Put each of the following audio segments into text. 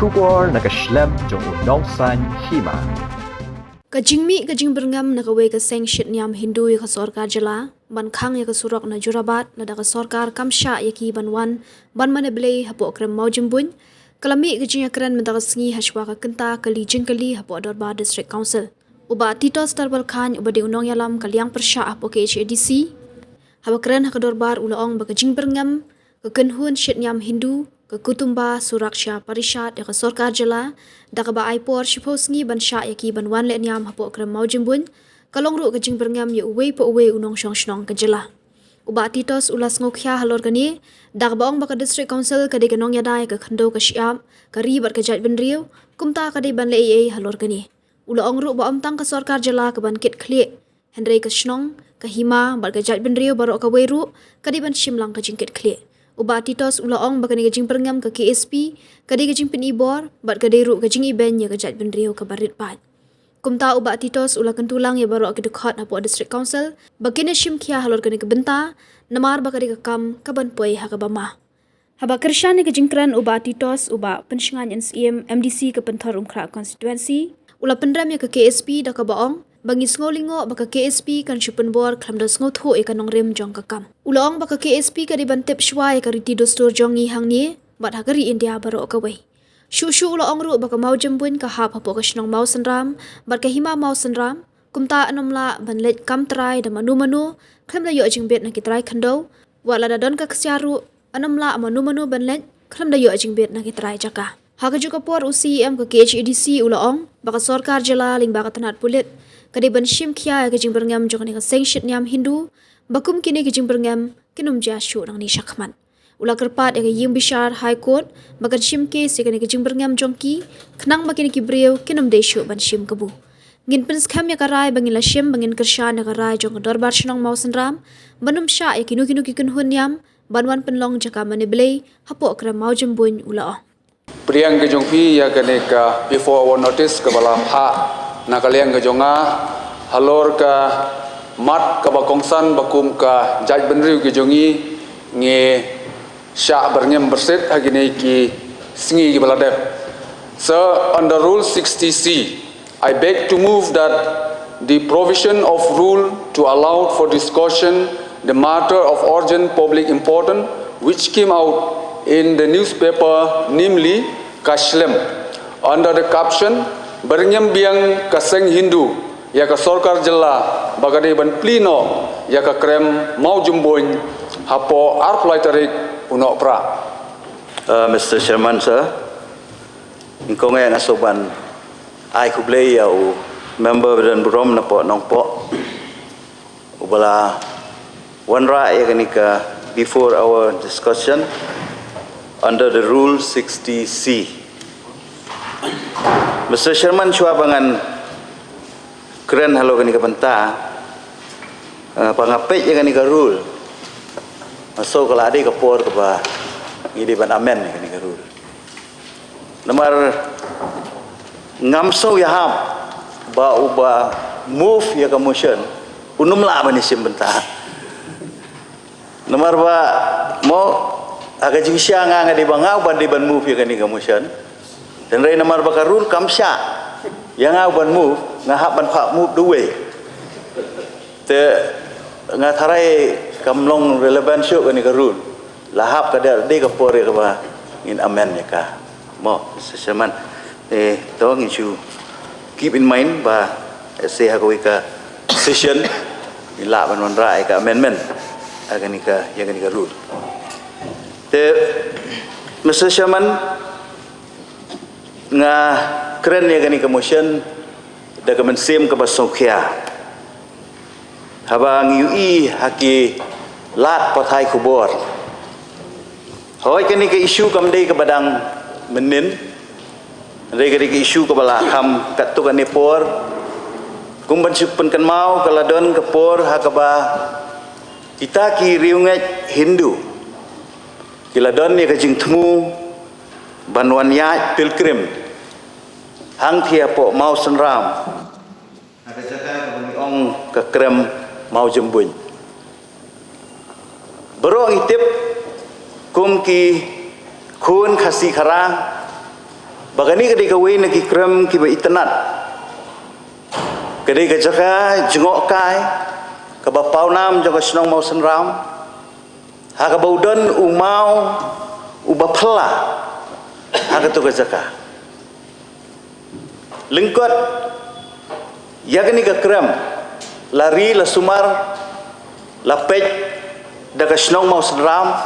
Shubor nakaslem jong unongsan hima. Kajingmi kajing berngam nakawe ka sengshit niam Hindu ya ka sorkar jala ban khang ya ka surok na jurabat na da ka sorkar kamsha ya ki banwan ban maneblei hapo krem maujimbun kalami kajing akran menta ka sngi hashwa ka kenta kali jingkali hapo Dorba District Council uba Titos Tarbal Khan uba de unong yalam kaliang persya hapo ke HADC haba kren ha ka Dorbar ulaong ba kajing berngam ka kenhun shit niam Hindu ke kutumba suraksha parishad ya ka sorkar jala da ka ba aipor shipos ngi ban sha ya ki ban wan le niam hapo krem maujimbun kalong ru kajing berngam ya uwe po uwe unong shong shnong ka jala uba Titos ulas ngokhya halor gani da ka baong ba ka district council ka de kanong yadai ka khando ka syiam ka ribat ka jat ben riu kumta ka de ban le ei halor gani ulaong ru ba amtang ka sorkar jala ka ban kit khlie Henry ka shnong ka hima bar ka jat ben riu baro ka weru ka de ban shimlang ka jingkit khlie uba Titos ulaong bakani gajing perngam ke KSP kadi gajing penibor bat kaderu gajing iben ya gajat benriu ke barit pat kumta uba Titos ula kentulang ya baru ke dekat hapo district council bakine shimkhia halor kani ke benta namar bakari ke kam kaban poi ha ke bama haba kershan ni gajing kran uba Titos uba penshingan NCM MDC ke penthor umkra constituency ula pendram ya ke KSP da ke baong bangi sngolingo baka KSP kan chupen bor khamda snotho e kanong rem jong ka kam ulong baka KSP ka riban tep shwa e ka riti dostor jongi hangni bat hagari India baro ka wei shu ulong ru baka mau jembun ka hap hapo ka shnong mau sanram bat ka hima mau sanram kumta anomla ban let kam trai da manu khamda yo jing bet na ki trai khando wala da don ka ksyaru anomla manu ban let khamda yo jing bet na ki trai jaka haga juga por UCM ka KHADC ulong baka sorkar jala ling baka tanat pulit kadi ban shim khia ka jing berngam jong ni ka sengshit niam Hindu bakum kini ka jing berngam kinum ja shu nang ni shakman ula kerpat ka yim bishar high court bagan shim ke se ka jing berngam jong ki khnang makini ki breu kinum de shu ban shim kabu ngin pins kham ya karai bangin la shim bangin kersha na karai jong dorbar shnong mau sanram banum sha ya kinu ki kun hun niam banwan penlong jaka mane blei hapo kra mau jembun ula Priang ke jongpi ya kene ka before our notice ke bala pha nakaliang ke jonga halor ka mat ka bakongsan bakum ka jaj benriu ke jongi nge sya bernyam berset agine ki singi ki baladep so under rule 60C I beg to move that the provision of rule to allow for discussion the matter of urgent public importance which came out in the newspaper namely Kashlem under the caption Bernyam biang kaseng Hindu ya ka sorkar jela bagade ban plino ya ka krem mau jumboin hapo arplaiterik uno pra Mr. Chairman sir ingkong yang asoban ai kublei ya u member dan brom na po nong po ubala wanra ya kanika before our discussion under the rule 60C. Mr. Chairman, chua bangan keren halo kani kapenta pangapet ya kani ka rule. So kalau ada kapor ke ba ngidi ban amen kani ka rule. Nomor ngamso ya hab ba uba move ya ka motion unum la bani sim benta. Nomor ba mo aga jing sia nga di bangau ban di ban move ya kani ka motion dan rai namar bakarul kamsya yang ngau ban move ngahap ban phak move duwe te ngatharai kamlong relevant show kani ka rule lahap ka de ka por ka ba in amen ya ka mo sesaman to ngichu keep in mind ba say ha ko ka session ila ban wan rai ka amendment agani ka ya kani ka rule Mr. Chairman nga keren ya gani motion da ka mensim ka basokya habang UI haki lat pathai kubor hoy kani ka issue kam dei ka badang menin dei ka issue ka bala kam katuk ani por kum ban supen kan mau kaladon ka por hakaba kita ki riunget Hindu Kiladon ni kajing temu banwan ya pilgrim hang thia po mau senram ada jaga kabuni ong ka krem mau jembun bero itip kum ki khun khasi khara Bagani kadai kawai nagi krem kiba itanat. Kadai kajaka jengok kai kaba paunam jaga senong mau senram. Haka baudan umau ubapela. Haka tu kajaka. Lengkot yagani ka krem lari la sumar la pej daga senong mau senram.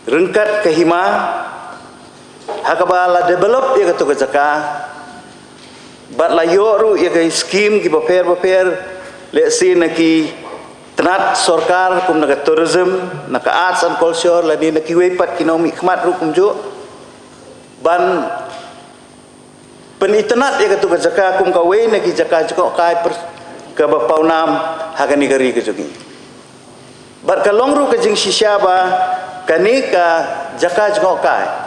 Rengkat ke hima hakaba la develop ya katu kajaka bat la yoru ya ke scheme ki paper le si naki tenat sorkar kum naka tourism naka arts and culture la ni naki wepat kinomi khmat ru kum jo ban penitenat ya katu kajaka kum ka we naki jaka joko kai ke bapau nam hagani gari ke jogi bat ka longru ke jing shisha ba kani ka jaka joko kai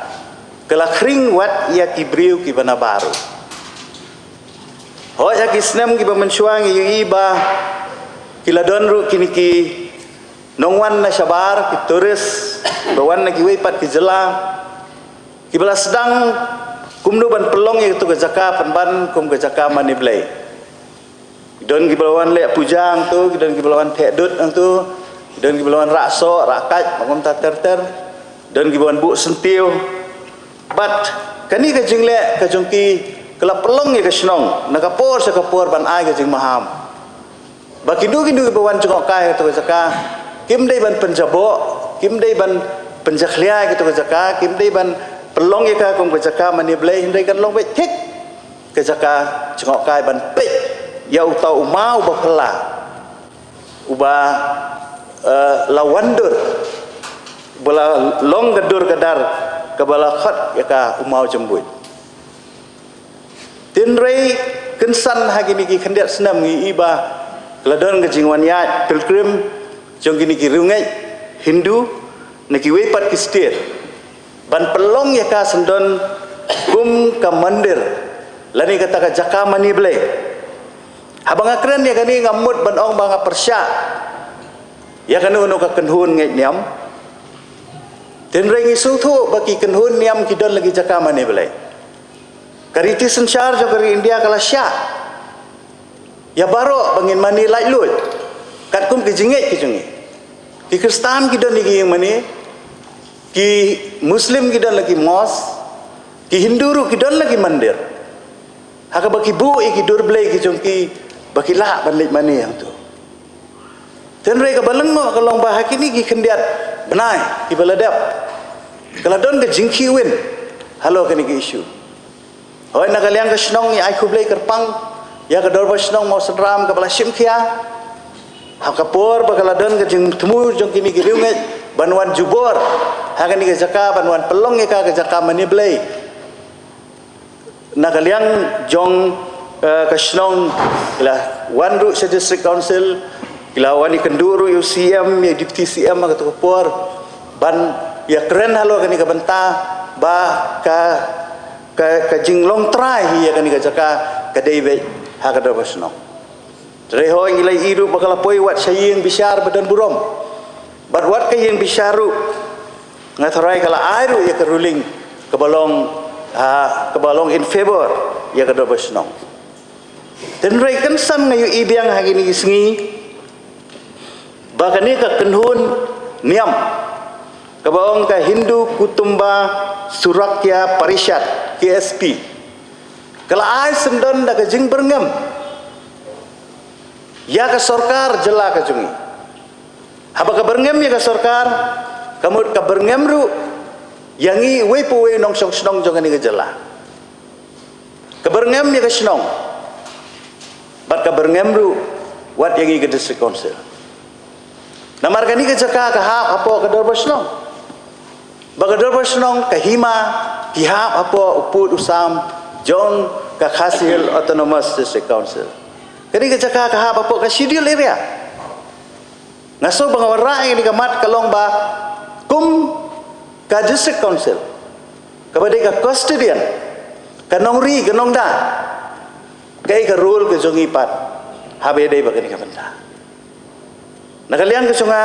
kala kring wat ya ki briu ki bana baru ho ya ki snem ki mensuang yu iba kila donru kini ki nongwan na sabar ki turis bawan na ki wepat ki jela ki bala sedang kumnu ban pelong ya tu ke jaka panban kum ke jaka mani blai don ki balawan le pujang tu don ki balawan thedut ang tu don ki balawan rakso rakat mangom ta ter don ki balawan bu sentiu bat kani ka jingle ka jongki kala pelong ya ka snong nakapor sa kapor ban ai ka jing maham bakindu kindu bawan jongok kai to jaka kim dei ban penjabo kim dei ban penjakhlia gitu jaka kim dei ban pelong ya ka kong jaka mani blai hindai kan long be thik ka jaka jongok kai ban pe ya utau mau bakala uba lawandur bola long gadur gadar kabala khat ya ka umau jembut tinrei kensan hagini ki khandiat senam ngi iba keladon ke jingwan ya pilgrim jonggini ki rungai Hindu naki wepat ki stir ban pelong ya ka sendon kum ka mandir lani kata ka jaka mani ble habang akren ya kani ngamut ban ong banga persya ya kanu no ka kenhun ngai niam tinrei ngi suthu baki kenhun niam ki don lagi jaka mani ble kariti sensar jo kari India kala sya ya baro bangin mani lai lut kat kum ki jinget ki jungi ki Kristan ki don lagi yang mani ki Muslim ki don lagi mos ki Hindu ru ki don lagi mandir haka baki bu ki durble ki jungki baki la ban lek mani yang tu tenrei ka balengo kalong bah kini ki khendiat benai ki baladap kala don ke jingki win halo kini ki isu hoi nakaliang ke snong ni ai khublei kerpang ya ka dorba snong mau sedram ka bala simkhia ha kapor bakala don ke jing temu jong kini ki riunget banwan jubor ha kani ke jaka banwan pelong ka jaka mani blei nakaliang jong ke snong ila wanru se district council ila wani kenduru UCM ya deputy CM ka kapor ban ya keren halo kani ka benta ba ka jinglong trai ya kani ka jaka ka debe ha ka dobasno reho ngilai iru bakala poi wat saying bisar badan burom bat wat ka yang bisaru ngatrai kala airu ya ka ruling kebalong in favor ya ka dobasno dan rei kan sam ngayu ibiang hagini sengi bakani ka kenhun niam kabawang ka Hindu Kutumba Surakya Parishad KSP kala ai sendon da ka jing berngam ya ka sarkar jela ka jungi haba ka berngam ya ka sarkar kamut ka berngam ru yangi we po we nong song snong jong ni ka jela ka berngam ya ka snong bat ka berngam ru wat yangi ka district council namar kani ka jaka ka ha apo ka dorbasnong baga dorbasnong ka hima ki ha apo uput usam John ka Khasil Autonomous District Council kani ka jaka ka ha apo ka schedule area ngaso bangawara ini ka mat kalong ba kum ka district council kabade ka custodian ka nongri ka nongda kai ka rule ka jongi pat habe dei ba kani ka banta nakalian ke sunga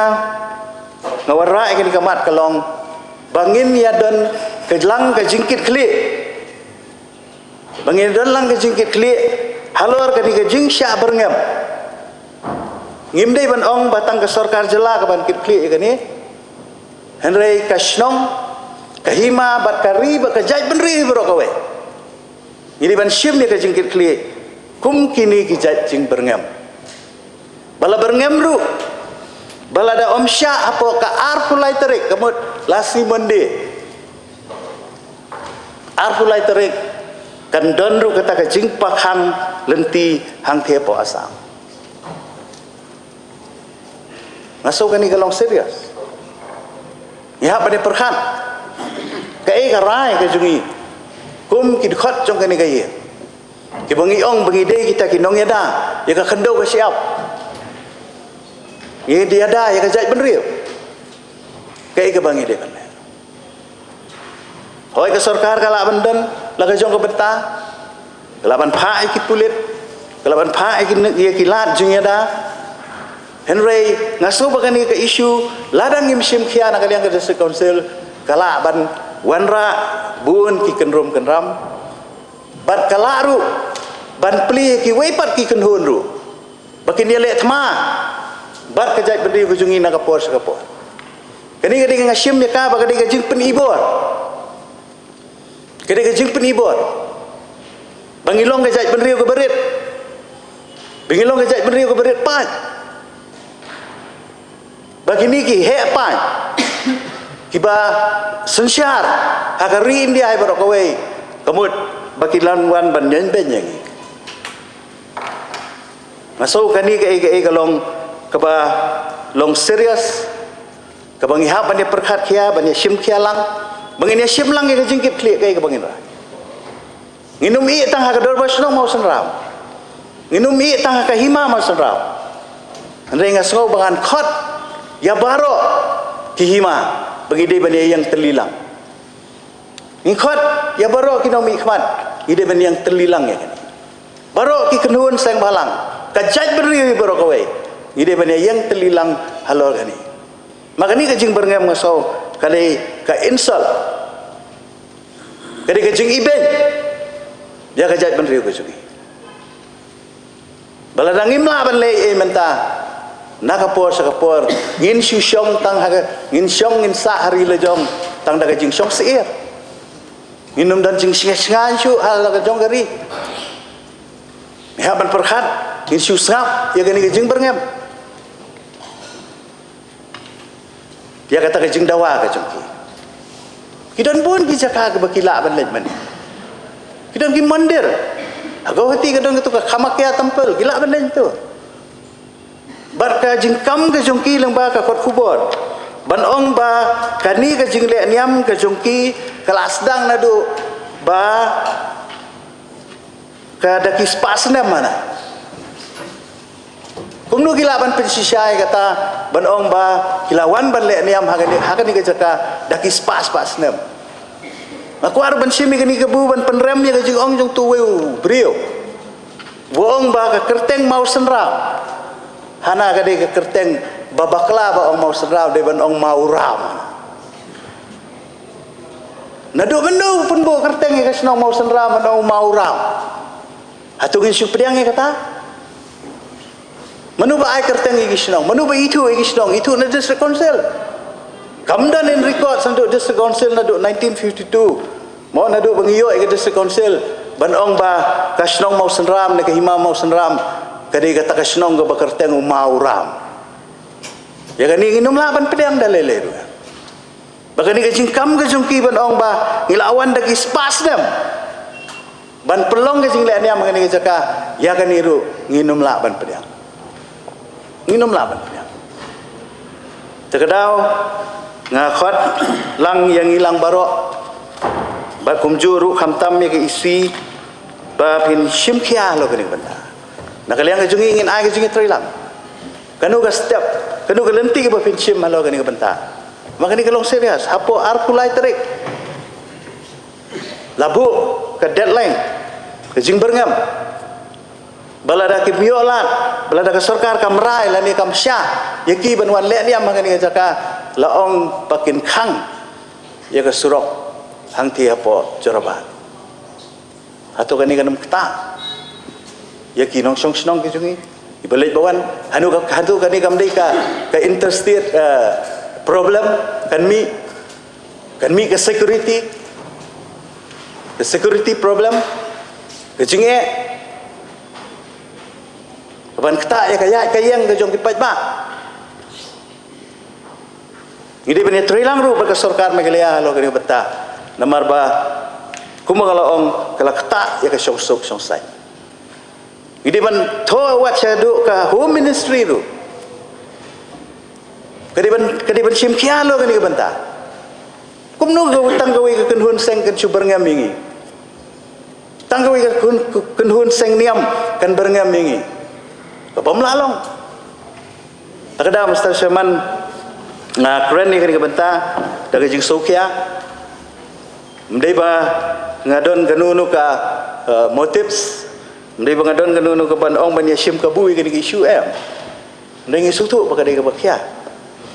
ngawara ikini kamat kalong bangin ya don kelang ke jingkit klik bangin dalang ke jingkit klik halor ke ni ke jing syak berngam ngimdai ban ong batang ke sarkar jela ke ban kit klik ke ni henrei kashnong kahima bat kari ba kajai benri bro kawe ini ban shim ni ke jingkit klik kum kini ki jai jing berngam bala berngam ru bala da om syak apa ka arfulai terik kemut lasi mende arfulai terik kan donru kata ke jing pakhang lenti hang thepo asam masuk kan ni kalong serius ya pada perkhan kai ka rai ka jungi kum ki khot jong kan ni kai ki bangi ong bangi dei kita ki nong yada ya ka khendo ka siap ye dia da ya ka jai benril kai ka bangi dei kan hoi ke sarkar kala bandan la ka jong ka beta kalaban pha ki pulit kalaban pha ki ye ki lat jung yada Henry ngaso bagani ke isu ladang imsim khia nak kalian ke district council kala ban wanra bun ki kenrom kenram bat kala ru ban pli ki weipat ki kenhun ru bakin dia lek thma bat kejai bendri hujungi nak kapor sakapor kani kadi ngasim ya ka bagadi ke jing pen ibor kadi ke jing pen ibor bangilong kejai bendri ke berit bangilong kejai bendri ke berit pat bagi ni ki he pan kiba sensyar agari india ai barok kowe kemut bagi lanwan ban nyen ben yang masuk kani ke kalong keba long serius kabang ihap ban perkhat khia ban sim khia lang bangin sim lang ke jingkit klik ke bangin ra nginum i tang ha kador basno mau senram nginum i tang ha hima mau senram andai ngasau bangan khot ya baro kihima bagi dia bani yang terlilang ngikot ya baro kinomi khmat ide bani yang terlilang ya kan baro ki kenun sang balang kajaj beri baro kowe ide bani yang terlilang halor gani maka ni kajing berngam ngasau kali ka insal kali kajing iben dia kajaj beri ko sugi baladang imla ban le e mentah nakapor sakapor ngin syong tang haga ngin syong ngin sa hari lejong tang daga jing syong seir nginum dan jing singan syu hal daga jong gari ya ban perkhat ngin syu sap ya gani jing berngam ya kata ke jing dawa ka jong kidan pun ki jaka ke bakila ban lej man kidan ki mandir agau hati kadang tu ka khamakya tempel gila ban lej tu barka jingkam ke jongki lang ba ka kot kubor ban ong ba kani ke jingle niam ke jongki kelas dang nadu ba ka daki spasna mana kumnu gila ban pensisai kata ban ong ba kilawan ban le niam hagani ke jaka daki spasna aku ar ban simi kani ke bu ban penrem ya ke jing ong jong tuweu brio wong ba ka kerteng mau senra hana kade ke kerteng babakla ba ong mau serau de ban ong mau ram nadu bendo pun bo kerteng ke senong mau serau ban ong mau ram hatungin su priang kata manu ba ai kerteng ke senong manu ba itu ke senong itu na district council kamdan in record sandu district council nadu 1952 mo nadu bangiyo ke district council ban ong ba ka senong mau senram ne ke hima mau senram kadi kata kasnong ga bakerteng mau ram ya kani nginum laban pedang dalele tu bakani ka jingkam ka jungki ban ong ba ngilawan dagi spas dem ban pelong ka jingle aniam kani ka jaka ya kani ru nginum laban pedang terkedau ngakhat lang yang hilang barok ba kumjuru khamtam ya ke isi ba pin simkhia lo kani benda nak kalian kejungi ingin ai kejungi terilang kanu ka step kanu ka lenti ke bapinchim malo kani ka benta maka ni kalong serius hapo arpulai terik labu ke deadline kejing berngam balada ki biolat balada ka sarkar ka merai lani kam syah yaki banwan le ni maka ni ka jaka laong pakin khang ya ka surok hang ti hapo jorabat atau kani kanam kata ya kinong senong ke jungi ibalik bawan anu kani kamdai ka interstate problem kan mi ke security problem ke jungi ban kata ya kayang ke jong kipat ba ngide bani trilang ru ba sarkar megalia lo kani bata namar ba kumagalaong kala kata ya ka song sai ngide ban tho wat sadu ka home ministry ru kadi ban sim kialo kani banta kumno ga tanggawi ka kunhun seng kan subar ngamingi tanggawi ka kunhun seng niam kan berngamingi pemlalong takada Mr. Sherman na keren ni kani banta daga jing sokia mdai ba ngadon ganunu ka motives mdai ba ngadon ganunu ka ban ong ban yasim ka bui kani isu mdai ngi sutu ba kadai ka bakya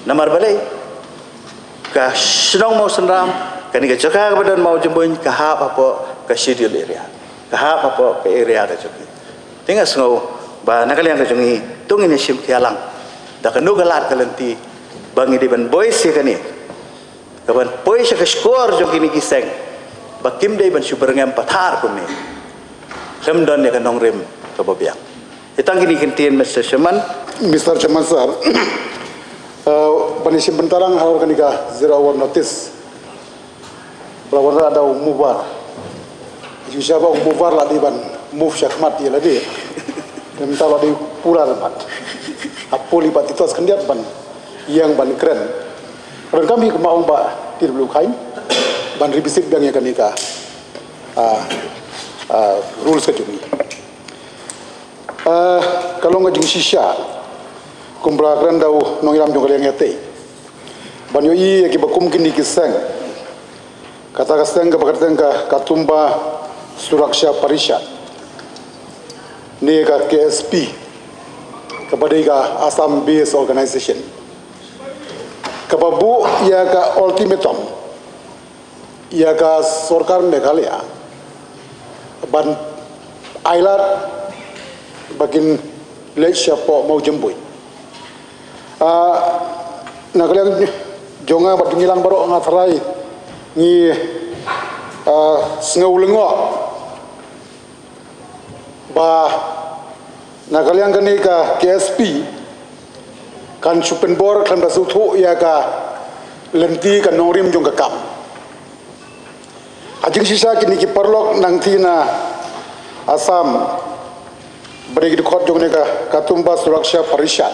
namar balai ka senong mau senram kani ka jaka ka badan mau jembun ka hap apa ka schedule area ka hap apa ka area ka joki tinga sngau ba nakaliang ka jongi tungin yasim kialang da kanu galat kalenti bangi di ban boys ya kani kaban boys ka score jong kini kiseng bakim dei ban super ngam pathar kumi rem don ya kanong rem ka babiang itang kini kintin Mr. Sherman sir panisim bentarang hawar kani ka 0 hour notice belawar ada umubar siapa umubar lah di ban move syakmat ya lagi minta lah di pular mat apoli bat itu askendiat ban yang ban keren dan kami kemauan Pak Dirbluk Haim ban revisit yang kani ka rules kejungi kalau ngajung sisya kumpra keren dau nongiram jong kalian ngete ban yo i ki bakum kini kiseng kata kaseng ka bakateng ka katumba suraksha parishad ni ka KSP kepada ka Assam Base Organization kababu ya ka ultimatum ya ka sarkar Meghalaya ban ailat bagin lesha po mau jembui na kalian jonga bat ngilang baro ngatrai ni sngaulengo ba na kalian kani ka KSP kan supenbor kan basuthu ya ka lenti kan norim jong ka kam ajing sisa kini ki parlok nang tina Assam beri khot jong ne ka katumba suraksha parishad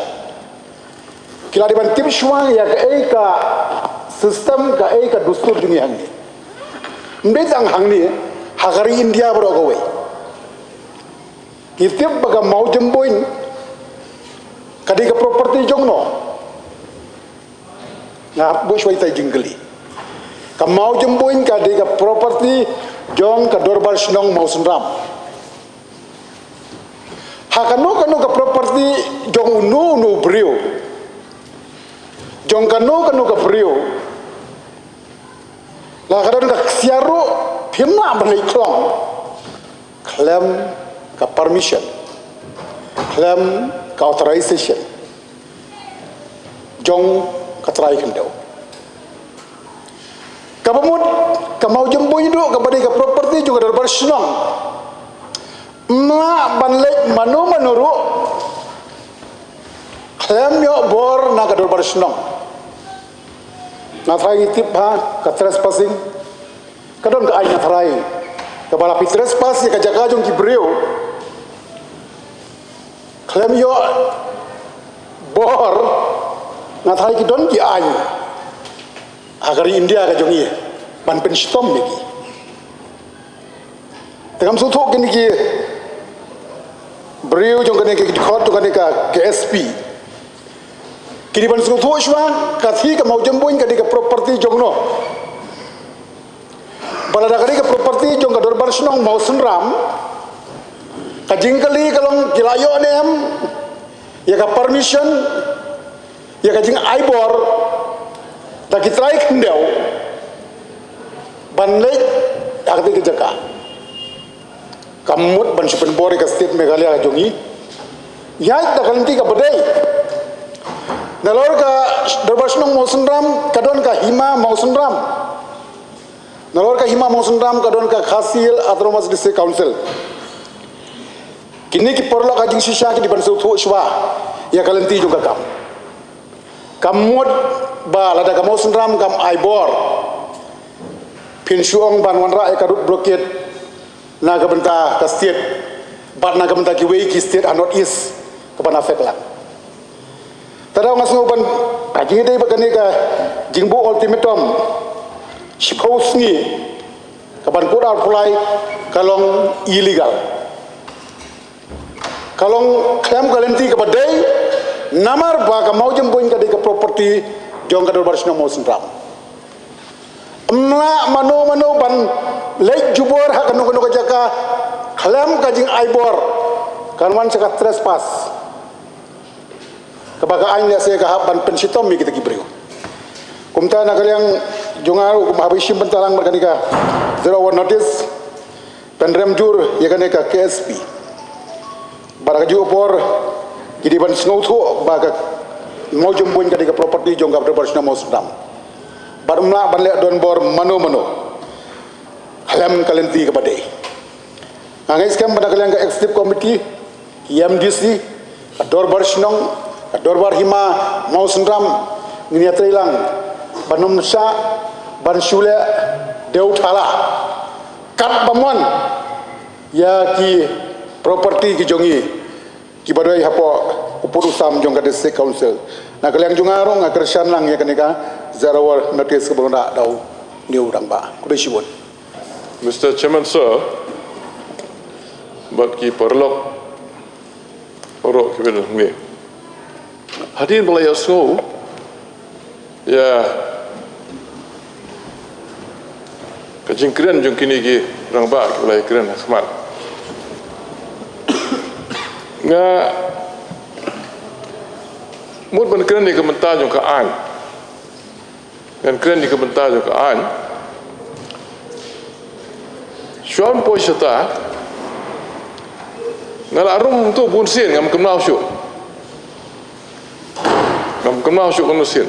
kila di ban tim shwang ya ka sistem ka dustur dunia hangni mbetang hangni hagari India bro kowe kitip baga mau jemboin kadi ka property jongno na bu shwai tai jingli ka mau jemboin kadi ka property jong ka dorbar snong mau senram hakano ka property jong unu brio jong kano ka brio la kadon ka siaru phimna balai klong claim ka permission claim ka authorization jong ka try kendau kabamut ka mau jemboy do ka badi ka property juga darbar senang ma banlek manu manuru claim yo bor na ka darbar senang na try tip ha ka trespassing kadon ka ay na try ka bala pi trespass ka jaga jong ki breu claim yo bor na try ki don ki ay agari India ka jongi ban pen stom niki tegam su thok kini ki breu jong kani ki khot to kani ka KSP kini ban su thok shwa ka thi ka mau jemboin kani ka property jong no balada kani ka property jong ka dorbar snong mau senram ka jingkali kalong kilayo nem ya ka permission ya ka jing aibor ta kitrai kendau banlek agde ke jaka kamut ban supen bori ka state Meghalaya jongi yai da kalinti ka badai nalor ka Darbasnong Mausunram kadon ka Hima Mausunram nalor ka Hima Mausunram kadon ka Khasil Atromas District Council kini ki porlo ka jing sisha ki di ban su thu shwa ya kalinti juga kamut ba lada ka Mausunram kam Aibor Pinsuong ban wanra e kadut bloket naga benta ka state bat naga benta ki wei ki state and north east ke ban afek lang tadaw nga ban kaji dei bagani ka jingbo ultimatum suppose ni ka ban put out fly kalong illegal kalong claim guarantee ka badai namar ba ka maujem boin ka di ka property jong ka Darbasnong Mausunram Mla mano ban lek jubor ha kanu ka jaka klaim kajing Aibor kanwan saka trespass kabaga ain ya se ka ban pensitom mi kita gibreu kumta na kalyang jongaru kum habisim bentalang merkanika 01 notice penrem jur ya kaneka KSP baraka ju opor gidi ban snowtho baga mau jumboin kadika property jongga Darbasnong Mausunram barumla banle don bor mano halam kalenti kepada angai skam pada kalian ke executive committee MDC Darbasnong Dorbar Hima Mausunram ngini atrilang banum sa ban shule deuthala kat bamwan ya ki property ki jongi ki badai hapo upurusam jongga district council na kalian jungarong akersan lang ya kanika Zarawar notice ke belum dau new ramba kuda sibon Mr. Chairman sir bat ki perlok orok kibel ngi hadin balai asgo ya kajing keren jong kini ki ramba balai keren khmat nga mut ban keren ni ke mentaj jong ka an dan keren di kebentar juga an Sean Poisata ngalarum tu pun sin ngam kenal syuk sin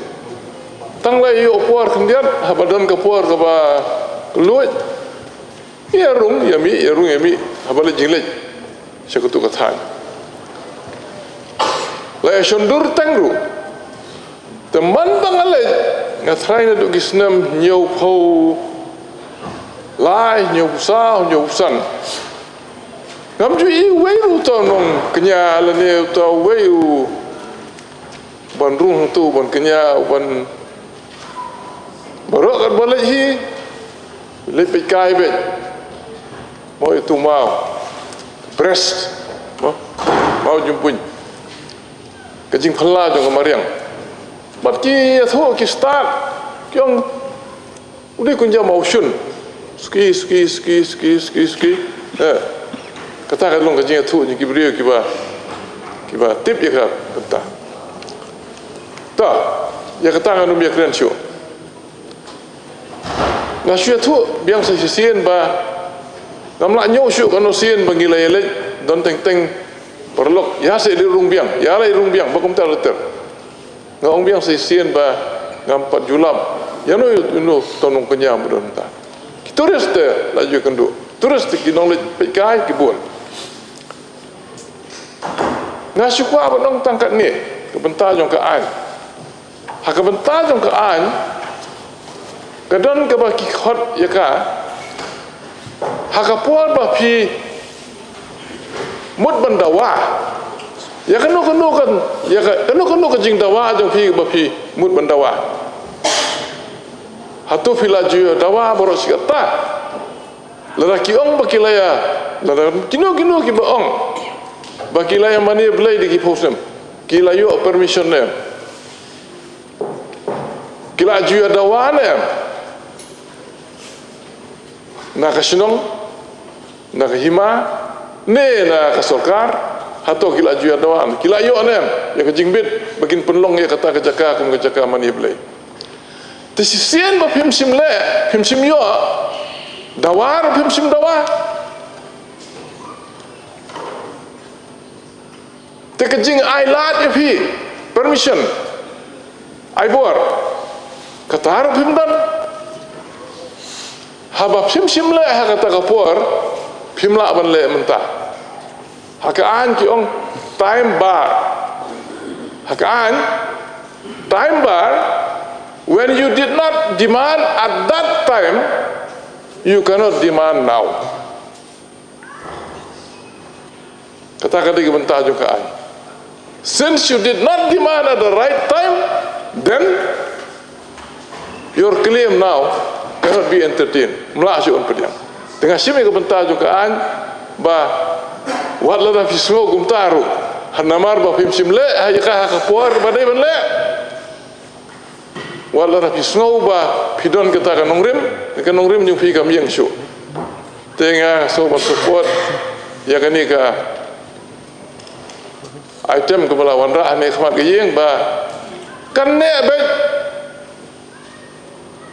tang lai yo puar kendiat habadan ke puar ke ba luit ya rung ya mi habal jinglet sekutu kathan lai shondur tangru teman bangalai ngatrai na do gisnam nyau pau lai nyau san ngam ju I wei to nong kenya la ne to wei ban rung tu ban kenya ban barok kan balai hi le pe kai be mo itu mau breast mau jumpun kajing phala jong mariang bat ki atho ki start kyong udi kunja motion ski kata kan long kajing atho ni kibrio kiba tip ya kata ta ya kata kan um ya kren shu na shu atho biang sa sien ba namla nyo shu kan sien bangila yele don teng perlok ya se di rung biang ya lai rung biang bakum ta leter ngong biang sisien ba ngampat julap ya no tonong kenyam don ta turis te laju kendu turis te kinong le pekai kibun ngasukwa ba nong tangkat ni kebentar jong ka an ha kebentar jong ka an kadon ke ba ki khot ya ka ha ka puan ba pi mut bandawa ya kanu kan ya kanu jing dawa jong pi mut bandawa hatu filaju dawa boros kata lara ki ong bakilaya lara kino ki ba ong bakilaya mani blai di ki posem kilayo permission ne kilaju dawa ne na kasinong na hima ne na kasokar hato kila juya doan kila yo anem ya kejingbit bakin penlong ya kata kejaka mani blai tesisian ba phim sim yo dawar phim sim dawa Tekejing ai lat fi permission. Ai bor. Katar pimdan. Habab sim le ha kata kapor pimla ban le mentah. Hakaan ki ong time bar. Hakaan time bar, when you did not demand at that time, you cannot demand now. Kata-kata bentar juga. Since you did not demand at the right time, then your claim now cannot be entertained. Melasiun pediang. Dengan simi kebentar juga ba wat la fi smo gumtaru hanamar ba fim simle hayaka kapuar badai banle wala fi smo ba pidon kita kanongrim yung fi kam yang syu tenga so ba support ya kanika item kepala wanra ane khmat geyeng ba kan ne be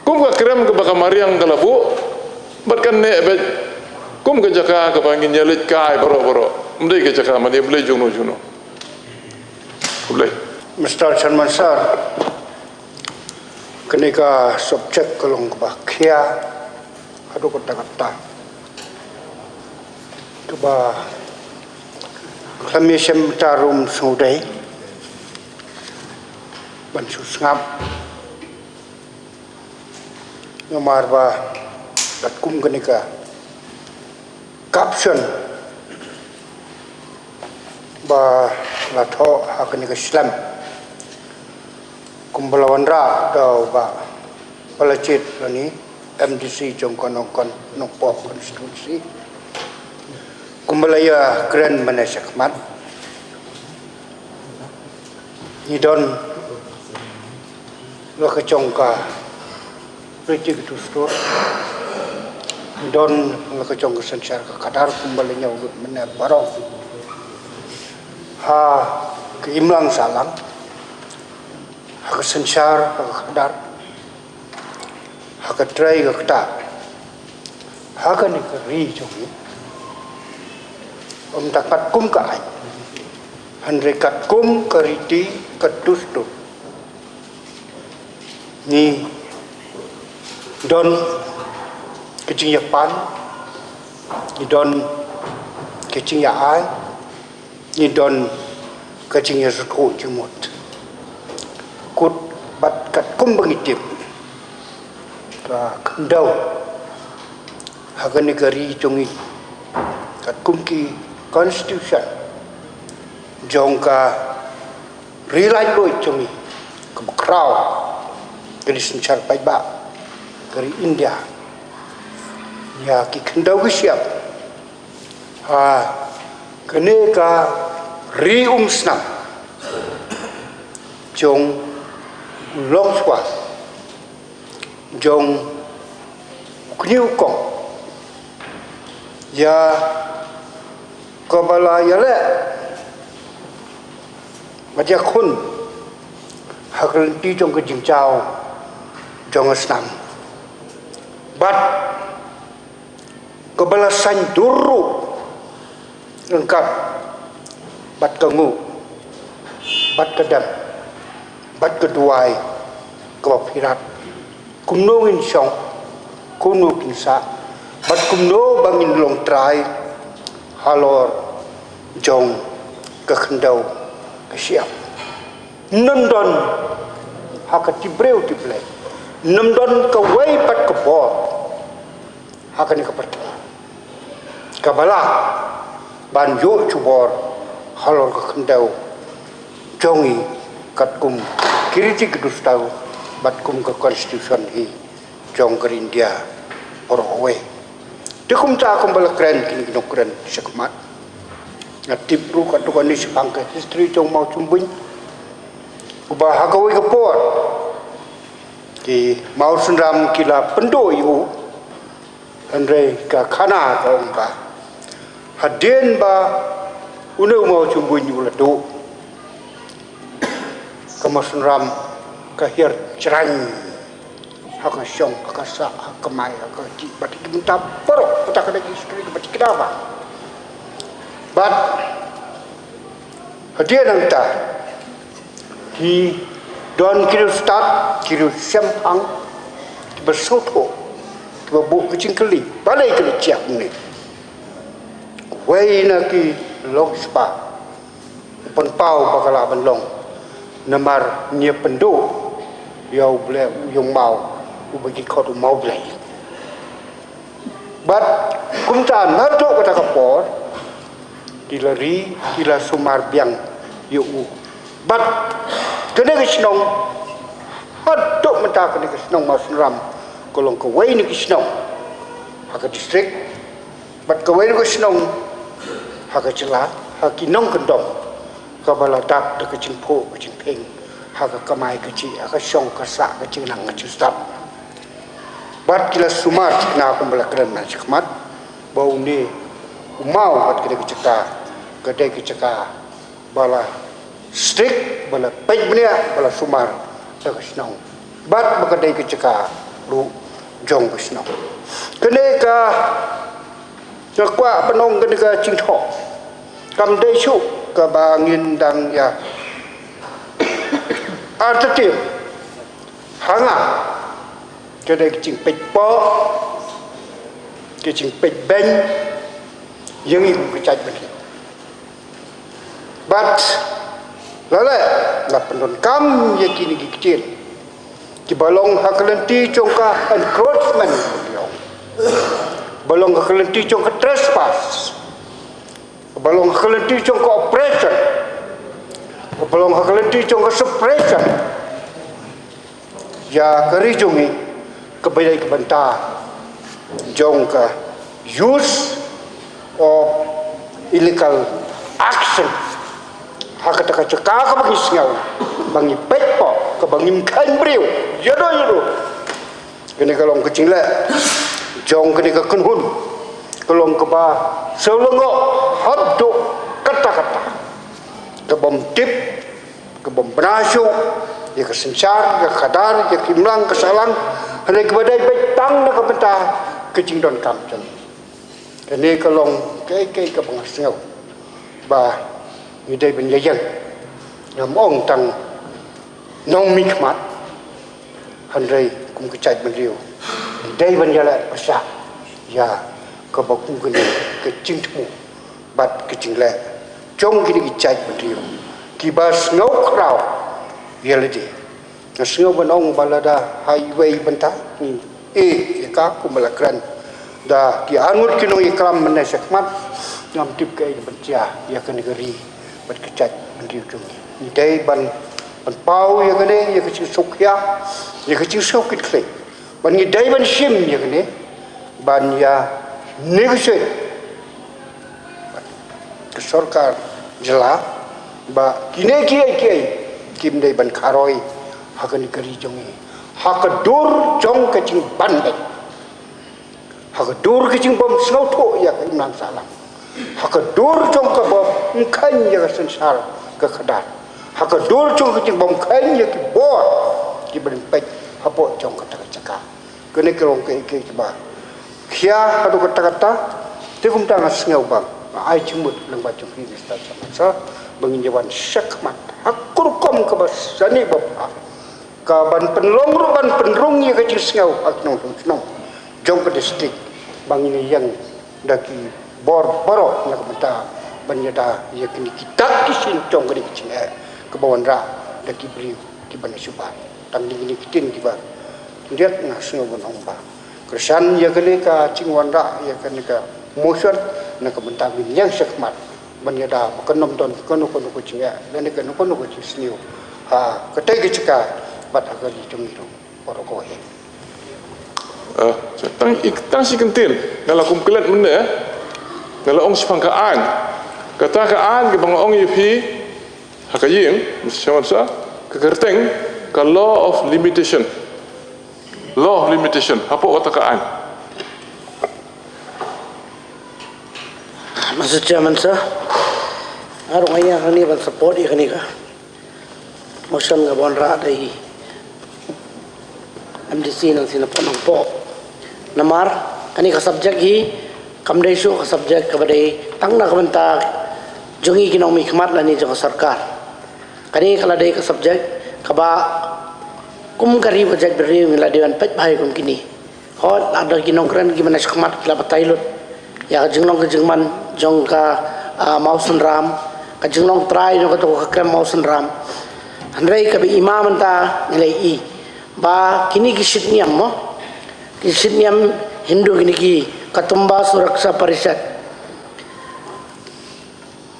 kum ka krem ke bakamariang kalabu bat kan ne be kum ke jaka ke bangin nyalit kai boro-boro mdai ke jaka mani boleh juno boleh Mr. Chairman Sir kenika subjek kelong ba khia adu kata-kata coba kami semtarum sudai ban susngap nomor ba datkum kenika caption ba la tho hakani ka Islam kumbalawan ra daw ba palachit ni MDC jong konongkon nokpo konstitusi kumbalaya kren manasakmat ni don lo ka jongka pretik tu store don ngakajong kesensyar ke kadar kumbalanya ulut mener barok ha keimlang salang ha kesensyar ke kadar ha ketrai ke kata ha kan keri jongi dapat kum ka ai handrekat kum keriti ketus tu ni don kecing Japan, ni don kecing ai, ni don kecing Suthu jemut. Kut bat kat kum bangitip, kendau, hagan negeri jongi, kat kum ki constitution, jongka rilai loi jongi, kebekrau, dari sencar baik dari India. Ya ki kendau siap ha kene ka snap jong long swa jong kniu kong ya kabala yale baja khun hakal ti jong ke jing chao jong snam bat kebalasan duru lengkap bat kengu bat kedam bat keduai kewafirat kumno in syong kuno kinsa bat kumno bangin long trai halor jong kekendau kesiap nendon hakati breu tible nendon kawai bat kebor hakani keperti kabala ban yo chubor halor ka khendau jongi katkum kiriti kedustau batkum ke constitution hi jong ke India orowe dekum ta kumbal kren kini kinokren sekmat ngatip ru katukani sepangke history jong mau cumbuñ ubah hagawi kepor ki mau sendram kila pendoi u andre ka khana ka ongka hadien ba uneu mau cumbuñ ulatu kamasun ram kahir cerang haka syong haka sa haka mai haka ci batik minta perok petak ada istri batik kenapa but Hadia nanta hi don kilo start kilo sempang bersoto berbuk kecing keli balai keli ciak ni wei na ki long spa pon pau bakala ban long namar nia pendo yau ble yung mau ubagi kau tu mau ble but kumta nato kata kapor dilari dila sumar biang yu but kena kisnong hatok menta kena kisnong mau senram kolong kawai ni kisnong haka distrik but kawai ni kisnong haka celah haki nong kendong kabala tak de kecing po kecing peng haka kamai kecil haka syong kasak kecil nang kecil stop but kila sumar na aku belakran na cikmat bau ni umau bat kena keceka kedai keceka bala strik bala pej benia bala sumar de kisnong but bakadai keceka lu jong kisnong kene ka jakwa penong kene ka cingthok kam dei chu ka bangin dang ya artatim hanga kedai kecing pej po kecing pej ben yang ibu kecaj beni but lala la pendon kam ye kini kecil ki balong hakalenti congka encroachment balong hakalenti congka trespass balong hakalenti congka oppression balong hakalenti congka suppression ya kerijungi kebayai kebanta jongka use of illegal action hakataka cekak ka bagi singaw bangi pepo ka bangi kan brio yodo kene kalong kecing le jong kene ka kunhun kalong ka ba selongo haddo kata-kata ka bom tip ka bom brasu ya ka sensar ya kadar ya kimlang ka salang hane ka badai betang na ka benta kecing don kam jan kene kalong kai ka bang singaw ba như đây bên dân làm ông tăng nông minh mát hành rây cũng cái chạy bên riêu đây bên giờ lại ở xã ya có bọc cũng cái chính thủ bật cái chính lệ trong cái chạy bên riêu kỳ ba ngấu khảo giờ là gì nó ngấu bên ông balada highway bên ta cái cá cũng là kran da ki anut kino ikram menai sakmat ngam tip kai bên cha ya cái negeri bật cái chạy bên riêu chung như đây ban pau ya cái này ya cái chữ sốc ya cái chữ sốc cái này ban như đây ban sim ya cái này ban ya negotiate cái sarkar jela ba kini kim đây ban kharoi hakan kari jongi hakadur jong cái chữ ban đây hakadur cái chữ bom snow tho ya cái nam salam hakadur jong ka bom khanh ya cái sensar ka khadat hakadur jong cái chữ bom khanh ya cái bo cái bên pek hapo jong kata caka kene kerong ke ba khia hadu kata te kum ta ngas ngau bang ai chimut lang ba chung ni sta sa bangin jawan sakmat hakur kom ka bas sani bab ka ban penlong ru ban penrung ya ka chisngau aknong nong jong ka district bangin yang daki bor boro na ka mata banyada ya kini kita kisin jong ka dicing ka bawan ra daki bri ki ban suba tang ni kitin ki ba lihat ngasngau bonong ba kersan ya kene ka cingwan ra ya kene ka motion na ka bentang yang sakmat banyada kanom ton kono ko cinga dan kono ko cisniu ha katai ke cika bat agali tumiro poroko he tang si kentil ngala kum kelat mende ngala ong sipang kaan kata kaan ke bang ong yipi hakaying sama sa ke kerteng ka law of limitation apa kata kaan Masa Chairman sir, arong ayah kani ban support ikani ka. Motion nga bon ra dai MDC nang sinaponong po. Namar kani ka subject hi kamdai show ka subject ka badai tang na kamanta jongi kinong mi khmat lani jong sarkar kani kala dei ka subject kaba kum kari ba jaj beri ngila dewan pet bhai kum kini hot ada kinong kran gimana khmat kila batailut ya jinglong ke jingman jong ka mausun ram ka jinglong trai jong ka to ka krem mausun ram handrai ka bi imam ta nilai i ba kini ki shitniam mo ki shitniam Hindu kini ki Katumba Suraksa Parishad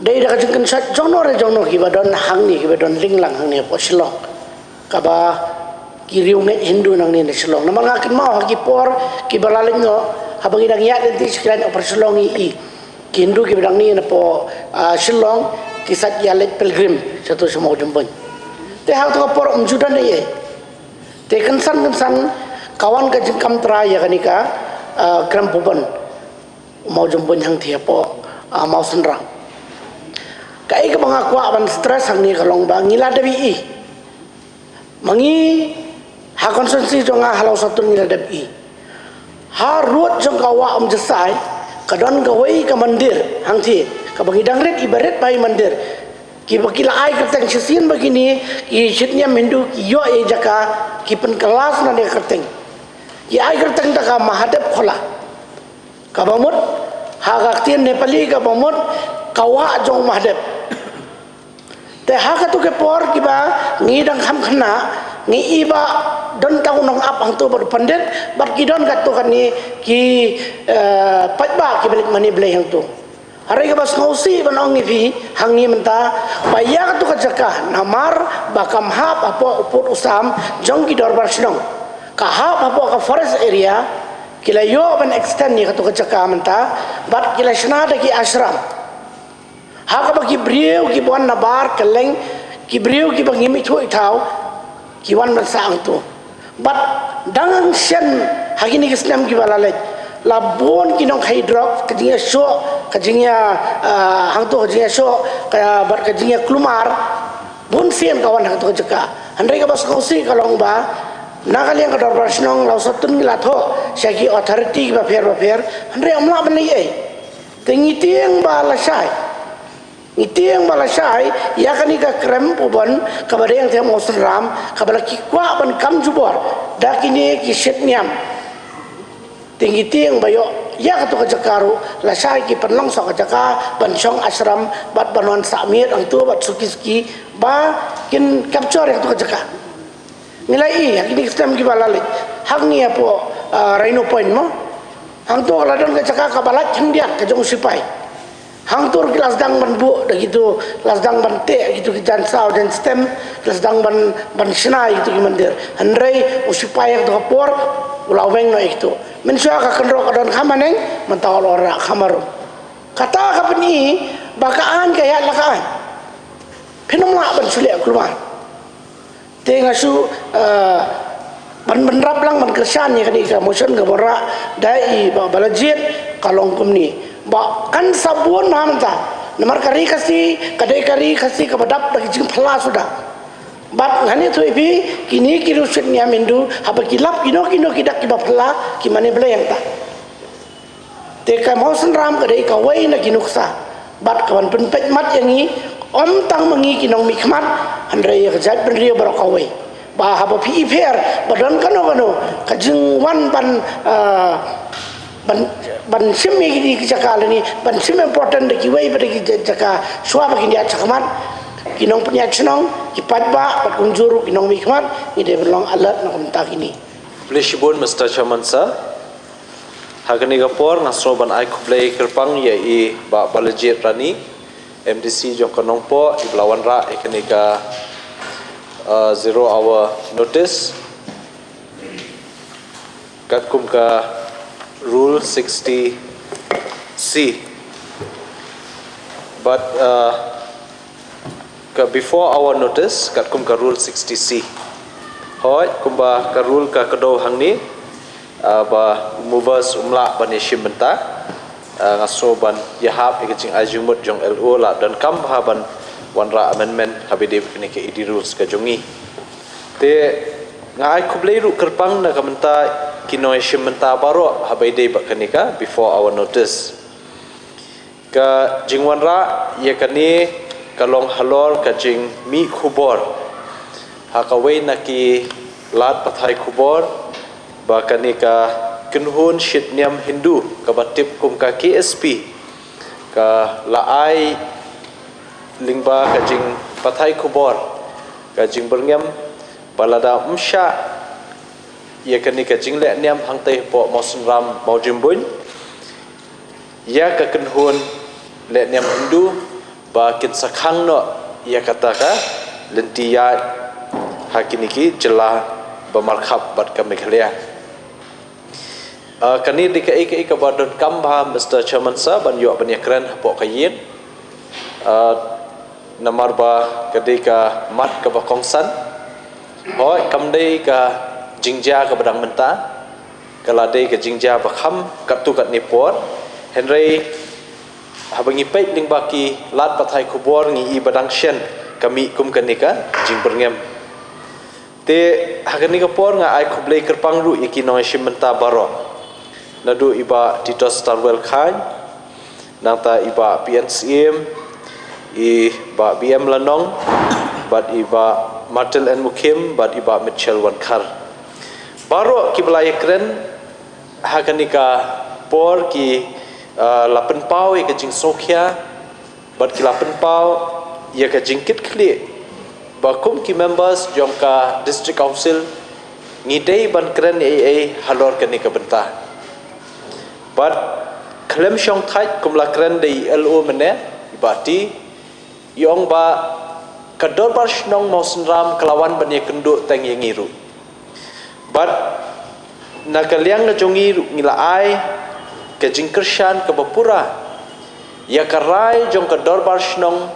dei da kajengkan sat jongno ki badon hangni ki badon linglang hangni po Shillong kaba ki riunget Hindu nang ni Shillong naman ngakin mau ki por ki balaling no habang idang ya denti sekalian opera Shillong i ki Hindu ki badang ni na po Shillong ki sat yalet pilgrim satu semua jembon te hau to por umjudan ye te kansan kawan ka jengkam traya kanika kram puban mau jembon hang thia po mau senrang kai ka mga kwa ban stress hang ni kalong ba ngila dabi i mangi ha konsensi jonga halau satu ngila dabi i ha ruot jong kawa jesai kadon gawai ka mandir hang thi ka bangidang ret ibarat bai mandir ki bakila ai kerteng sisin begini ki shitnya Hindu ki yo e jaka ki pen kelas na de kerteng ki ai kerteng ta ka mahadap khola ka bamut ha gaktian Nepali ka bamut kawa jong mahadap te ha ka tu ke por ki ba ngi dang kham khana ngi iba don tau nong ap hang tu bar pandit bat ki don ka tu kan ni ki patba ki balik mani blai hang tu hari ka bas ngausi banong ngi fi hang ni menta baya ka tu ka jaka namar bakam hap apo uput usam jong ki dorbar snong ka hap apo ka forest area kila yo ban extend ni ka tu ka jaka menta bat kila shna da ki ashram ha ka ba ki brieu ki bon na bar keleng ki brieu ki ba ngimi thui thau ki wan ban sang tu bat dangang shen hagini kisnam ki bala le labon kinong hydrok kajinga sho kajinga hang tu kajinga sho ka bar kajinga klumar bon sien kawan hang tu jaka handai ka bas kausi kalong ba nakaliang ka dor snong lau satun la tho syaki authority ba fer handai amla ban le ai tengi tiang ba la sai itiang balasai ya kani ka krem puban kabare yang tem osun ram kabala ki kwa ban kam jubor dakini ki setniam tinggi tiang bayo ya ka to ka jakaru la sai ki panlong so ka jaka ban song ashram bat banon samir ang tu bat sukiski ba kin capture yang to ka jaka nilai ya kini islam ki balale hangni apo rhino point mo hang to la don ka jaka kabala chendiak ka jong sipai hang tur kelas dang ban bu dah gitu kelas dang ban te gitu kijan sao dan stem kelas dang ban sna gitu ki mandir handrai usipaya to por ulaweng no itu mensua ka kendro ka don khamaneng mentawal ora khamaru kata ka peni bakaan kaya lakaan penomla ban sulia keluar te ngasu ban rap lang ban kersan ya kani ka motion ka bora dai ba balajit kalong kumni ba kan sabun namta namar kari kasi kadai kari kasi kabadap bagi jing phala sudah bat ngani tu ibi kini kirusit nya Hindu haba kilap kino kidak ki baphala ki mane bleng ta te ka mausan ram kadai ka wai na kinuksa bat kawan pen pet mat yangi om tang mangi kinong mikmat handrai ka jat ben rio bar ka wai ba haba pi fer badon kano ka jing wan ban simi di jaka ni ban sim important de kiwai pada ki jaka suwa ba kindia chakaman kinong punya chnong ki patba pat kunjuru kinong mikmat ni de belong alert na kumta kini Plishibun Mr. Chairman sir hagani gapor nasro ban ai kublai kerpang ya i ba balajit rani MDC jo kanong po i belawan ra ikani ka 0 hour notice kat kum ka Rule 60C, but before our notice, kat kum ka Rule 60C. Hoi, kumba ka rule ka kado hang ni, ba movers umla ban yeshim benta, ngaso ban yahap ikicing ajumut jong LO la dan kam ban wanra amendment habide kini ke idi rules ka jongi. Te ngai kublai ru kerpang na kamenta kino yeshim menta baro habai day bakanika before our notice ka jingwanra ya kani kalong halor ka jing mi khubor hakawai naki lat pathai khubor ba kani ka kinhun shit niam Hindu ka batip kum ka KSP ka laai lingba ka jing pathai khubor ka jing berngam balada umsha ya kani ka jing le niam hangte po mosunram maujimbun ya ka kinhun le niam Hindu ba kin sakhang no ya kata ka lentiya hakiniki jela bamarkhap bat ka Meghalaya kani dikai ka badon kamba Mr. Chairman sir ban yo banyakran po kayin namar ba kadika mat ka bakongsan hoi kamdei ka jingja ka badang menta kaladei ka jingja bakham katu kat nipor henry habangi pait ling baki lat pathai khubor ngi i badang shen kami kum kanika jing berngem te hagani ka por nga ai khublei kerpang ru iki noi shimenta baro nadu iba Tito Starwell Khan nangta iba PNCM i ba BM Lanong bat iba Martel and Mukim bat iba Mitchell Wankar baro ki belai keren haganika por ki lapen pau ke jing sokhia bat ki lapen pau ya ke jingkit kli bakum ki members jongka district council ngidei ban keren AA halor kanika benta but klem shong thai kumla kren dei LO mene ibati yong ba kador bar shnong mausenram kelawan banye kenduk teng yengiru but nakaliang na jongi ngila ai ke jingkershan ke bapura ya karai jong kador bar shnong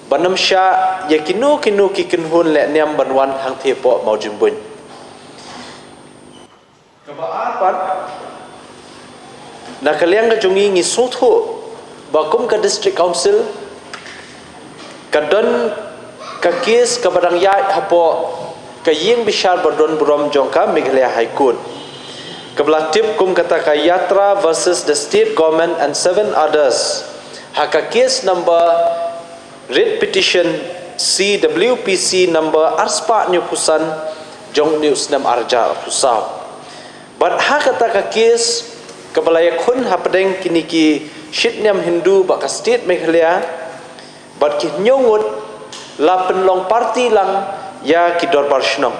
banam sha ya kinu ki kinhun le niam banwan hang thepo maujimbun kabaar pan nakaliang ka jongi ngi sotho bakum ka district council kadon ka kes ka badang yai hapo ka ying bishar badon burom jongka Meghalaya High Court kabla tip kum kata ka Yatra versus the state government and 7 others haka case number writ petition CWPC number arspa nyupusan jong news nam arja pusau but haka ka case kabalaya khun hapadeng kiniki shitnyam Hindu baka state Meghalaya bat ki nyongut la penlong parti lang ya ki dorbar shnong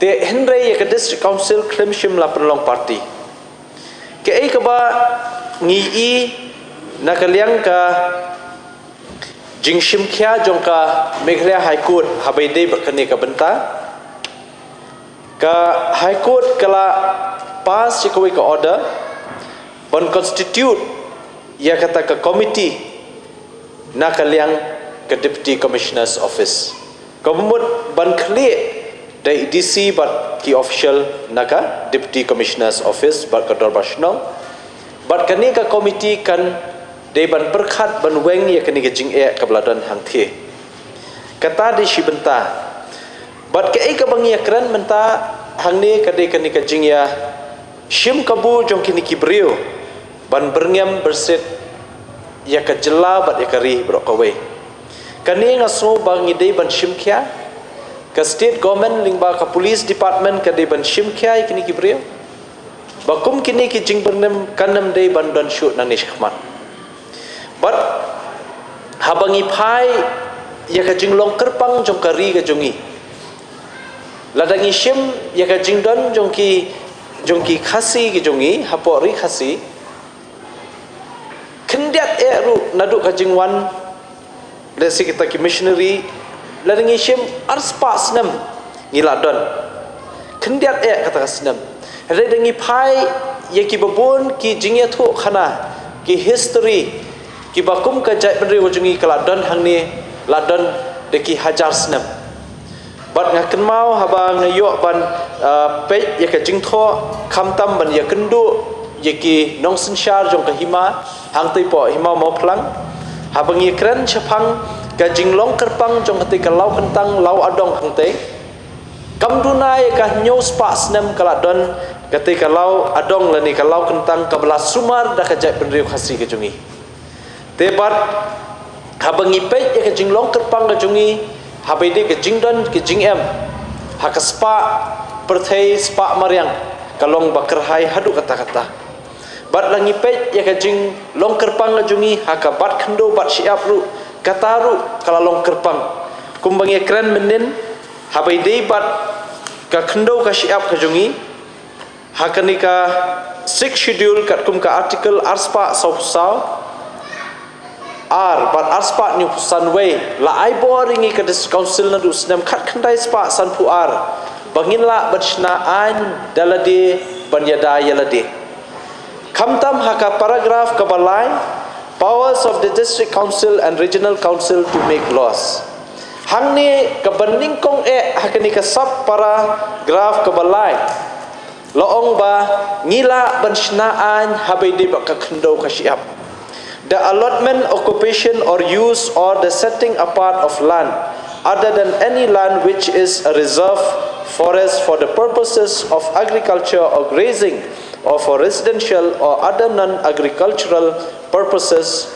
te henre ya ka district council klemshim la penlong parti ke ai ka ba ngi i nakaliang ka jingshim khya jongka Meghalaya High Court habai dei bakane ka benta ka High Court kala pass cikawai ke order ban constitute ya kata ke committee nakaliang ke deputy commissioner's office komut ban clear dari DC bat ki official naka deputy commissioner's office bat ke dorbashnong bat kani ka committee kan de ban perkhat ban weng ya kani ke jing e ke beladan hang the kata di shibenta bat ke ai ka bangi kran menta hang ni ka de kani ke jing ya shim kabu jong kini kibriu ban berngam berset ya ka jela bat ya kari brokawe kani ngaso bang idei ban shim kya ka state government lingba ka police department ka de ban shim kya kini kibriu bakum kini ki jing berngam kanam dei ban don shoot na nishkhmat but habangi phai ya ka jing long kerpang jong kari ka jongi ladangi shim ya ka jing don jongki khasi ki jongi hapori khasi kendiat ru nadu ka jingwan lesi kita ki missionary ladangi shim arspa snam ngiladon kendiat kata snam redangi phai ye ki babon ki jingya thu khana ki history ki bakum ka jai bendri jongi kaladon hangni ladon de ki hajar snam bat ngaken mau habang yo ban pe ya ka jingtho khamtam ban ya kendu ye ki nongsin shar jong ka hima hang tei po hima mo phlang habang ye kran chapang ka jinglong kerpang jong ka ka lau kentang lau adong hang tei kamduna ye ka nyos pa snem kala don ketika lau adong lani kalau kentang kabla sumar dah kajai penriu khasi kejungi tebat habangi pej ya kejing long kerpang kejungi habede kejing don kejing em hakaspa perthai spa mariang kalong bakerhai hadu kata-kata bat langi pej ya kejing long kerpang kejungi hakabat kendo bat siap ru kataru kalau long kerpang kumbangi keren menin habede bat ka kendo ka siap kejungi hakanika 6 schedule kat kum ka article arspa sau but arspa ni pusan way la ai boringi ka dis council na dus nam khat khandai spa san pu bangin la bachna an dalade banyada yalade kamtam haka paragraph ka balai powers of the district council and regional council to make laws hangni ka banding kong hakani ka sub paragraph ka balai loong ba ngila bansnaan habede ba ka khndo ka siap the allotment, occupation or use or the setting apart of land other than any land which is a reserve forest for the purposes of agriculture or grazing or for residential or other non-agricultural purposes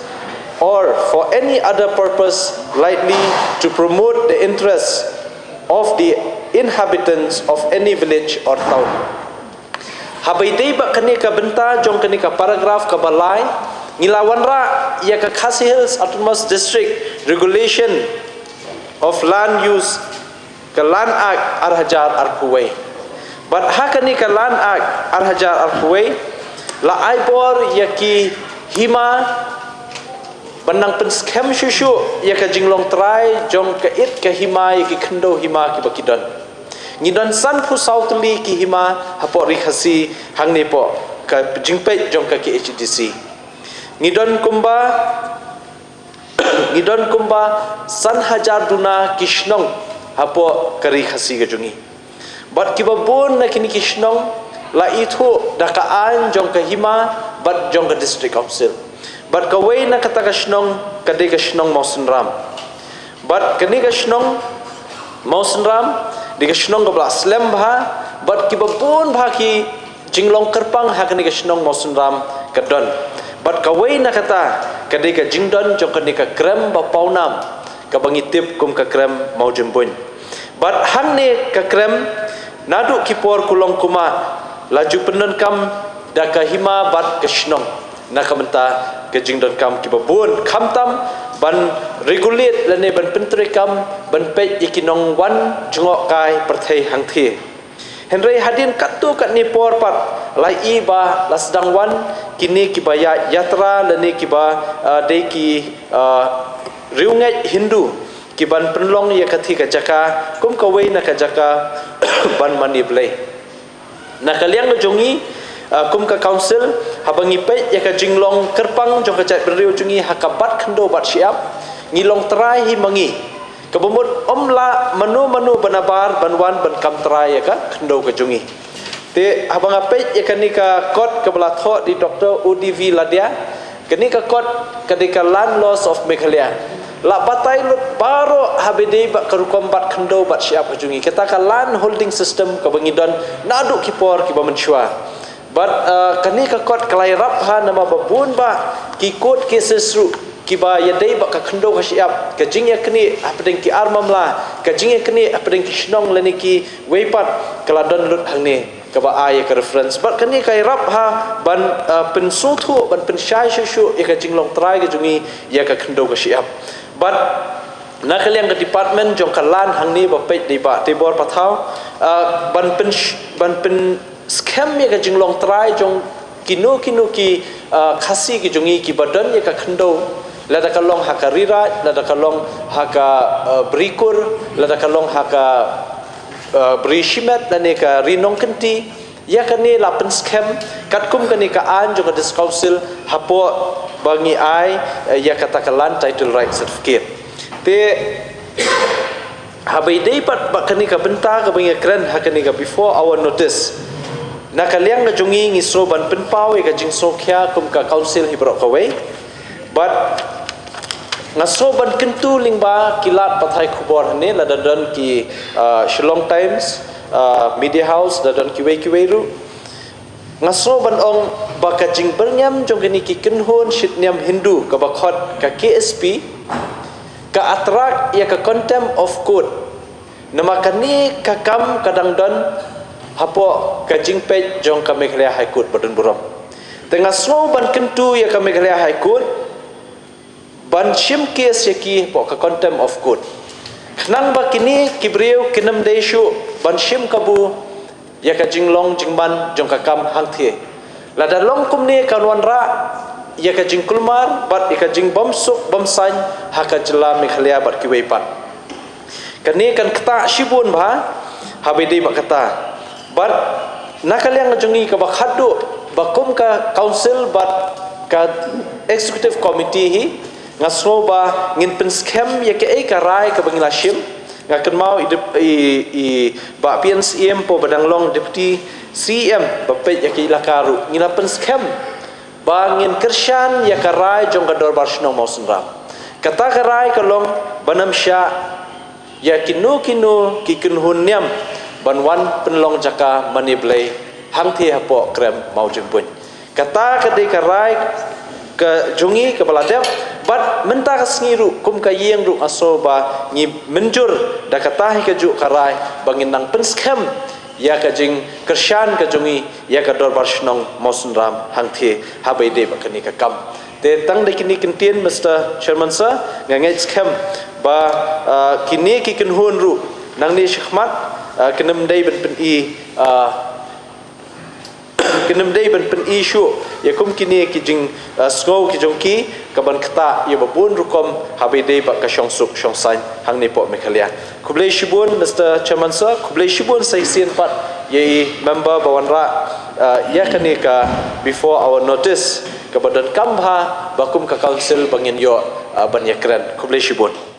or for any other purpose likely to promote the interests of the inhabitants of any village or town. Habaidai ba kani ka benta jong kani ka paragraph ka balai Ngilawan ra ia ka Khasi Hills Autonomous District Regulation of Land Use ka Land Act Arhajar Arkuway. But hakani ka Land Act Arhajar Arkuway la aibor ia ki hima banang penskem shushu ia ka jinglong trai jong ka it ka hima ia ki khendo hima ki bakidon. Ngidon san pu sautli ki hima hapo ri khasi hangni po ka jingpe jong ka ki HDC. Ngidon kumba san hajar duna kishnong hapo kari khasi gajungi bat kibabun na kini kishnong la itu dakaan jong ka hima bat jong ka district council bat kawai na kata kishnong kade kishnong mausun ram bat kani kishnong mausun ram di kishnong ka blas lem bha bat kibabun bha ki jinglong kerpang hakani kishnong mausun ram kadon But kawai na kata kadika jingdon jong kadika krem ba paunam ka bangitip kum ka krem mau jembun. But hangne ka krem nadu kipor kulong kuma laju penun kam da ka hima bat ka shnong na kamenta ka jingdon kam kibabun kamtam ban regulate lane ban pentre kam ban pe ikinong wan jungok kai perthai hangthi. Henry hadin katu kat ni por pat lai i ba lasdang wan kini kibaya yatra lani kiba deki riungai Hindu kiban penlong ya kathi ka jaka kum kawai na ka jaka ban mani blai na kaliang jongi kum ka council habangi pe ya ka jinglong kerpang jong ka chat beriu jongi hakabat khendo bat siap ngilong trai hi mangi kabumut omla manu banabar banwan ban kam trai ya ka khendo ka jongi te habang apej ya kanika kot kabla tho di Dr. UDV Ladia kanika kot kadika land laws of Meghalaya la batai lut baro habide ba karukom bat khendo bat siap jungi kita ka land holding system ka bangidon nadu kipor ki ba menchua but kanika kot kalai rap ha nama babun ba ki court cases ru ki ba yadai ba ka khendo ka siap ka jingya kni apdeng ki armamla ka jingya kni apdeng ki shnong leni ki weipat kaladon lut hangne kaba ay ka reference but kani kai rap ha ban pensuthu ban penshai shu ya ka jinglong trai ka jungi ya ka khendo ka siap but na kaliang ka department jong kalan hangni ba pe di ba tibor pathau ban pen scam ya ka jinglong trai jong kinu ki khasi ki jungi ki badan ya ka khendo lada kalong hakarira lada kalong haka brikur lada kalong haka berishimat dan ka rinong kenti ya kani lapen scam katkum kani ka an juga dis council hapo bangi ai ya katakalan title right certificate te habai dei pat bakani ka benta ka bangi kren hakani ka before our notice na kaliang ka jungi ngisro ban penpau ka jingso kya kum ka council hibrok kawai but ngaso ban kentu lingba kilat pathai khubor hane ladadan ki Shillong Times media house dadan kiwei ru ngaso ban ong bakajing berngam jong kini ki kenhon shitnyam Hindu ka bakhot ka KSP ka atrak ya ka contempt of court nama kani ka kam kadang don hapo ka jingpej jong ka Meghalaya High Court Badun Burom tengah so ban kentu ya ka Meghalaya High Court ban shim case ya ki po ka contempt of court nang ba kini kibriu kinam deshu ban shim kabu ya ka jinglong jingban jong ka kam hang the la da long kum ni kanwan ra ya ka jingkulmar bat ya ka jing bomsuk bomsan ha ka jela Meghalaya bat ki weipat kani kan kata shibun ba habidi ba kata bat nakaliang jongi ka ba khadu bakum ka council bat ka executive committee hi ngasro ba ngin pen scam ya ke ai karai ka bangila shim ngakan mau i ba PNCM po badang long deputy CM ba pe ya ke ilakaru ngila pen scam ba ngin kershan ya karai jong ka dor barsno mau senram kata karai kalong banam sya ya kinu ki kunhun nyam banwan penlong jaka maniblay hang thi hapo krem mau jempun kata kadai karai ke jungi ke baladep bat menta kasngiru kum ka yeng ru aso ba ngi menjur da kata ke ju karai bangin nang penskam ya ka jing kershan ka jungi ya ka dor barshnong mosunram hang thi habai de ba kani ka kam te tang de kini kentien Mr Chairman sir ngangai scam ba kini ki kenhun ru nang ni shkhmat kenem dai ben pen i kenem dai ben pen issue ya kum kini ki jing snow ki jongki kaban kata ya babun rukom habai dai ba ka shongsuk shongsan hang ni po Meghalaya kublai shibun Mr Chairman sir kublai shibun sai sien pat ye member bawanra ya kani ka before our notice kabadan kambha bakum ka council bangin yo ban yakran kublai shibun